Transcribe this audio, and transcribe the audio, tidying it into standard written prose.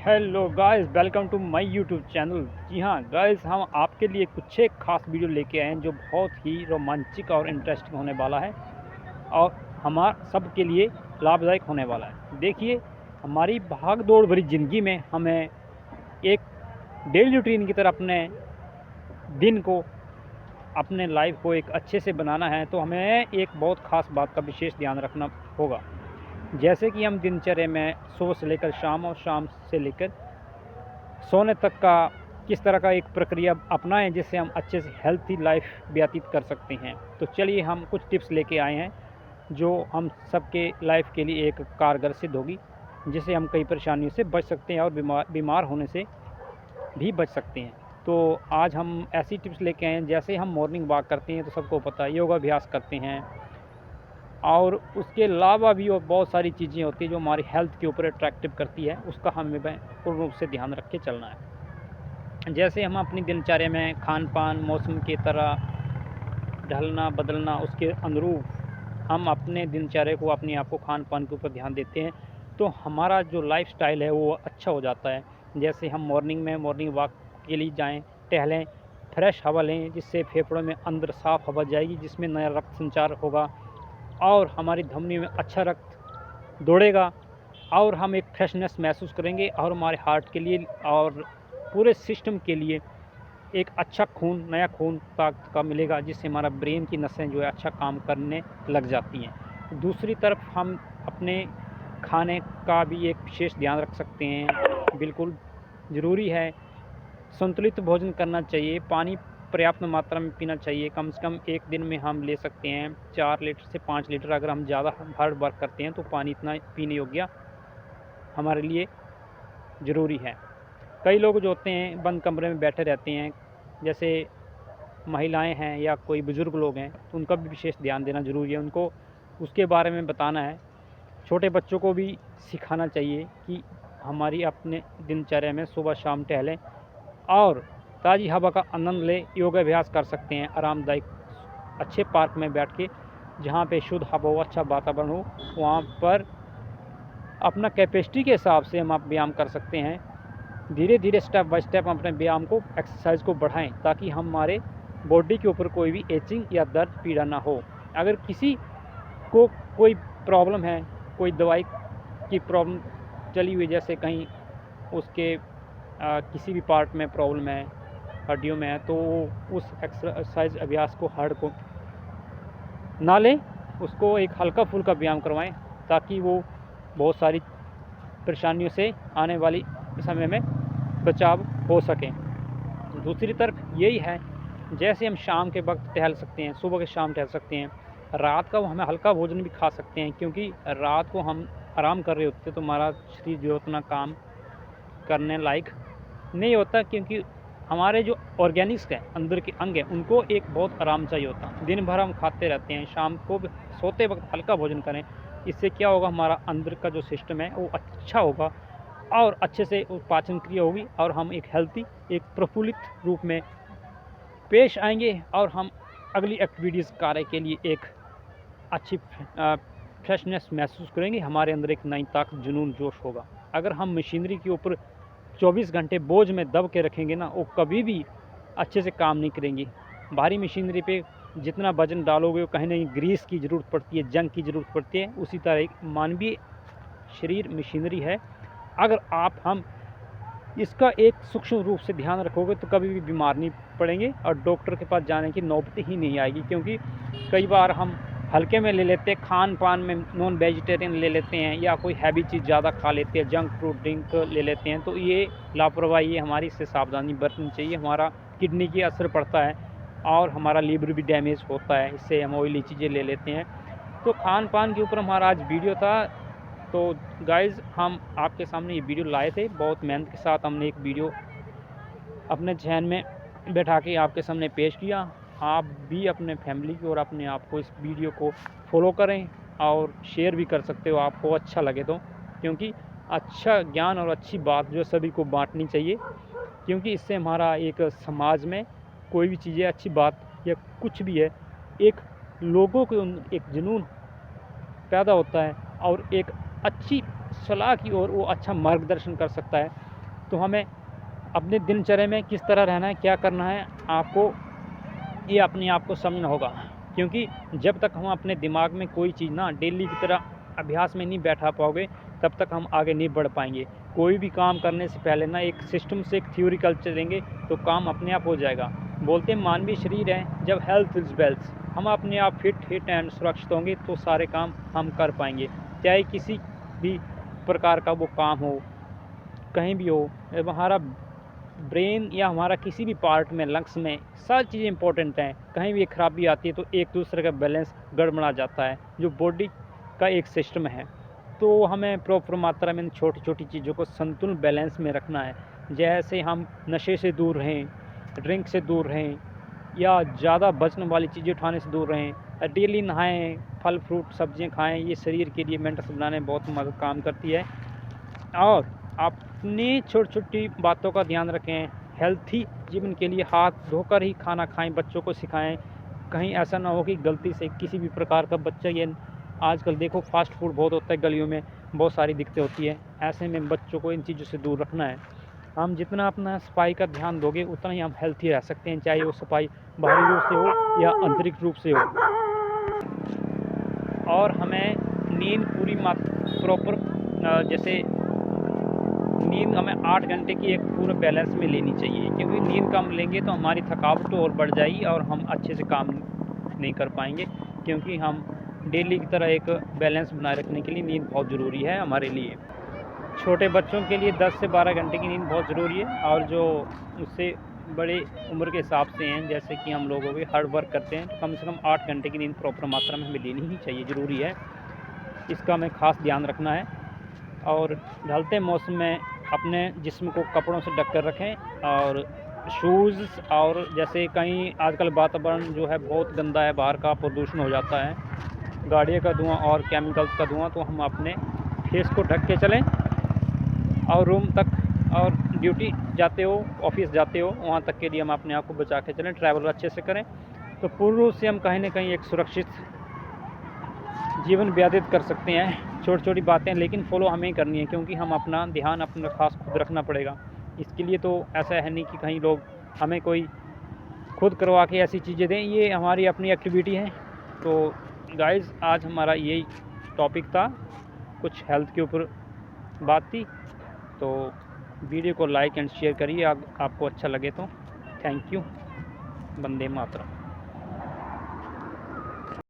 Hello guys, welcome to my YouTube channel. जी हाँ guys, हम आपके लिए कुछ एक खास वीडियो लेके आए हैं जो बहुत ही रोमांचक और इंटरेस्टिंग होने वाला है और हमारा सब के लिए लाभदायक होने वाला है। देखिए, हमारी भाग दौड़ भरी ज़िंदगी में हमें एक डेली रूटीन की तरह अपने दिन को, अपने लाइफ को एक अच्छे से बनाना है, तो हमें एक बहुत ख़ास बात का विशेष ध्यान रखना होगा। जैसे कि हम दिनचर्या में सुबह से लेकर शाम और शाम से लेकर सोने तक का किस तरह का एक प्रक्रिया अपनाएं जिससे हम अच्छे से हेल्थी लाइफ व्यतीत कर सकते हैं। तो चलिए, हम कुछ टिप्स लेके आए हैं जो हम सबके लाइफ के लिए एक कारगर सिद्ध होगी, जिससे हम कई परेशानियों से बच सकते हैं और बीमार होने से भी बच सकते हैं। तो आज हम ऐसी टिप्स लेके आए हैं, जैसे हम मॉर्निंग वॉक करते हैं तो सबको पता है, योगाभ्यास करते हैं और उसके अलावा भी और बहुत सारी चीज़ें होती हैं जो हमारी हेल्थ के ऊपर अट्रैक्टिव करती है, उसका हमें पूर्ण रूप से ध्यान रख के चलना है। जैसे हम अपनी दिनचर्या में खान पान मौसम की तरह ढलना बदलना, उसके अनुरूप हम अपने दिनचर्या को, अपने आप को खान पान के ऊपर ध्यान देते हैं तो हमारा जो लाइफस्टाइल है वो अच्छा हो जाता है। जैसे हम मॉर्निंग वॉक के लिए जाएं, टहलें, फ्रेश हवा लें, जिससे फेफड़ों में अंदर साफ़ हवा जाएगी, जिसमें नया रक्त संचार होगा और हमारी धमनी में अच्छा रक्त दौड़ेगा और हम एक फ्रेशनेस महसूस करेंगे और हमारे हार्ट के लिए और पूरे सिस्टम के लिए एक अच्छा खून, नया खून ताकत का मिलेगा, जिससे हमारा ब्रेन की नसें जो है अच्छा काम करने लग जाती हैं। दूसरी तरफ हम अपने खाने का भी एक विशेष ध्यान रख सकते हैं। बिल्कुल ज़रूरी है, संतुलित भोजन करना चाहिए, पानी पर्याप्त मात्रा में पीना चाहिए। कम से कम एक दिन में हम ले सकते हैं 4 लीटर से 5 लीटर। अगर हम ज़्यादा हार्ड वर्क करते हैं तो पानी इतना पीने योग्य हमारे लिए ज़रूरी है। कई लोग जो होते हैं बंद कमरे में बैठे रहते हैं, जैसे महिलाएं हैं या कोई बुज़ुर्ग लोग हैं, तो उनका भी विशेष ध्यान देना ज़रूरी है। उनको उसके बारे में बताना है। छोटे बच्चों को भी सिखाना चाहिए कि हमारी अपने दिनचर्या में सुबह शाम टहलें और ताज़ी हवा का आनंद लें। योगाभ्यास कर सकते हैं आरामदायक अच्छे पार्क में बैठ के, जहाँ पे शुद्ध हवा हो, अच्छा वातावरण हो, वहाँ पर अपना कैपेसिटी के हिसाब से हम आप व्यायाम कर सकते हैं। धीरे धीरे स्टेप बाय स्टेप अपने व्यायाम को, एक्सरसाइज को बढ़ाएं ताकि हमारे बॉडी के ऊपर कोई भी एचिंग या दर्द पीड़ा ना हो। अगर किसी को कोई प्रॉब्लम है, कोई दवाई की प्रॉब्लम चली हुई, जैसे कहीं उसके किसी भी पार्ट में प्रॉब्लम है, हड्डियों में है, तो उस एक्सरसाइज अभ्यास को, हार्ड को ना लें, उसको एक हल्का फुल्का व्यायाम करवाएं ताकि वो बहुत सारी परेशानियों से आने वाली समय में बचाव हो सके। दूसरी तरफ यही है, जैसे हम शाम के वक्त टहल सकते हैं, सुबह के शाम टहल सकते हैं, रात का हमें हल्का भोजन भी खा सकते हैं, क्योंकि रात को हम आराम कर रहे होते हैं तो हमारा शरीर जो उतना काम करने लायक नहीं होता, क्योंकि हमारे जो ऑर्गेनिक्स हैं, अंदर के अंग हैं, उनको एक बहुत आराम चाहिए होता। दिन भर हम खाते रहते हैं, शाम को सोते वक्त हल्का भोजन करें। इससे क्या होगा, हमारा अंदर का जो सिस्टम है वो अच्छा होगा और अच्छे से पाचन क्रिया होगी और हम एक हेल्थी, एक प्रफुल्लित रूप में पेश आएंगे और हम अगली एक्टिविटीज़ कार्य के लिए एक अच्छी फ्रेशनेस महसूस करेंगे। हमारे अंदर एक नई ताकत, जुनून, जोश होगा। अगर हम मशीनरी के ऊपर 24 घंटे बोझ में दब के रखेंगे ना, वो कभी भी अच्छे से काम नहीं करेंगी। भारी मशीनरी पे जितना वजन डालोगे, वो कहीं ना कहीं ग्रीस की ज़रूरत पड़ती है, जंग की ज़रूरत पड़ती है। उसी तरह एक मानवीय शरीर मशीनरी है। अगर हम इसका एक सूक्ष्म रूप से ध्यान रखोगे तो कभी भी बीमार नहीं पड़ेंगे और डॉक्टर के पास जाने की नौबत ही नहीं आएगी। क्योंकि कई बार हम हल्के में ले लेते हैं, खान पान में नॉन वेजिटेरियन ले लेते हैं या कोई हैवी चीज़ ज़्यादा खा लेते हैं, जंक फूड ड्रिंक ले लेते हैं, तो ये लापरवाही है हमारी। इससे सावधानी बरतनी चाहिए। हमारा किडनी की असर पड़ता है और हमारा लीवर भी डैमेज होता है, इससे हम ऑयली चीज़ें ले लेते हैं। तो खान पान के ऊपर हमारा आज वीडियो था। तो गाइज़, हम आपके सामने ये वीडियो लाए थे, बहुत मेहनत के साथ हमने एक वीडियो अपने जहन में बैठा के आपके सामने पेश किया। आप भी अपने फैमिली को और अपने आप को इस वीडियो को फॉलो करें और शेयर भी कर सकते हो आपको अच्छा लगे तो, क्योंकि अच्छा ज्ञान और अच्छी बात जो सभी को बांटनी चाहिए। क्योंकि इससे हमारा एक समाज में कोई भी चीज़ें, अच्छी बात या कुछ भी है, एक लोगों के एक जुनून पैदा होता है और एक अच्छी सलाह की ओर वो अच्छा मार्गदर्शन कर सकता है। तो हमें अपने दिनचर्या में किस तरह रहना है, क्या करना है, आपको ये अपने आप को समझना होगा। क्योंकि जब तक हम अपने दिमाग में कोई चीज़ ना डेली की तरह अभ्यास में नहीं बैठा पाओगे, तब तक हम आगे नहीं बढ़ पाएंगे। कोई भी काम करने से पहले ना एक सिस्टम से, एक थ्योरिकल चलेंगे तो काम अपने आप हो जाएगा। बोलते हैं मानवीय शरीर है, जब हेल्थ इज़ वेल्थ, हम अपने आप फिट एंड सुरक्षित होंगे तो सारे काम हम कर पाएंगे। चाहे किसी भी प्रकार का वो काम हो, कहीं भी हो, हमारा ब्रेन या हमारा किसी भी पार्ट में, लंग्स में, सारी चीज़ें इंपॉर्टेंट हैं। कहीं भी खराबी आती है तो एक दूसरे का बैलेंस गड़बड़ा जाता है, जो बॉडी का एक सिस्टम है। तो हमें प्रॉपर मात्रा में छोटी छोटी चीज़ों को संतुलन बैलेंस में रखना है। जैसे हम नशे से दूर रहें, ड्रिंक से दूर रहें, या ज़्यादा वजन वाली चीज़ें उठाने से दूर रहें, डेली नहाएं, फल फ्रूट सब्जियां खाएं। ये शरीर के लिए, मेंटेनेंस बनाने में बहुत मदद काम करती है। और अपनी छोटी छोटी बातों का ध्यान रखें। हेल्थी जीवन के लिए हाथ धोकर ही खाना खाएं, बच्चों को सिखाएं। कहीं ऐसा ना हो कि गलती से किसी भी प्रकार का बच्चा, ये आजकल देखो फास्ट फूड बहुत होता है, गलियों में बहुत सारी दिक्कतें होती है। ऐसे में बच्चों को इन चीज़ों से दूर रखना है। हम जितना अपना सफाई का ध्यान दोगे उतना ही हम हेल्थी रह सकते हैं, चाहे वो सफाई बाहरी रूप से हो या आंतरिक रूप से हो। और हमें नींद पूरी प्रॉपर, जैसे नींद हमें 8 घंटे की एक पूरे बैलेंस में लेनी चाहिए। क्योंकि नींद कम लेंगे तो हमारी थकावट और बढ़ जाएगी और हम अच्छे से काम नहीं कर पाएंगे। क्योंकि हम डेली की तरह एक बैलेंस बनाए रखने के लिए नींद बहुत ज़रूरी है हमारे लिए। छोटे बच्चों के लिए 10 से 12 घंटे की नींद बहुत ज़रूरी है। और जो उससे बड़े उम्र के हिसाब से हैं, जैसे कि हम लोग हो गए, हार्ड वर्क करते हैं, तो कम से कम 8 घंटे की नींद प्रॉपर मात्रा में हमें लेनी ही चाहिए, ज़रूरी है। इसका हमें ख़ास ध्यान रखना है। और ढलते मौसम में अपने जिस्म को कपड़ों से ढक कर रखें। और शूज़, और जैसे कहीं आजकल वातावरण जो है बहुत गंदा है, बाहर का प्रदूषण हो जाता है, गाड़ियों का धुआं और केमिकल्स का धुआं, तो हम अपने फेस को ढक के चलें। और रूम तक, और ड्यूटी जाते हो, ऑफिस जाते हो, वहाँ तक के लिए हम अपने आप को बचा के चलें, ट्रैवल अच्छे से करें। तो पूर्ण रूप से हम कहीं ना कहीं एक सुरक्षित जीवन व्यतीत कर सकते हैं। छोटी छोटी बातें लेकिन फॉलो हमें करनी है, क्योंकि हम अपना ध्यान अपना खास खुद रखना पड़ेगा। इसके लिए तो ऐसा है नहीं कि कहीं लोग हमें कोई खुद करवा के ऐसी चीज़ें दें, ये हमारी अपनी एक्टिविटी है। तो गाइज़, आज हमारा यही टॉपिक था, कुछ हेल्थ के ऊपर बात थी। तो वीडियो को लाइक एंड शेयर करिए, आपको अच्छा लगे तो। Thank you. वंदे मातरम।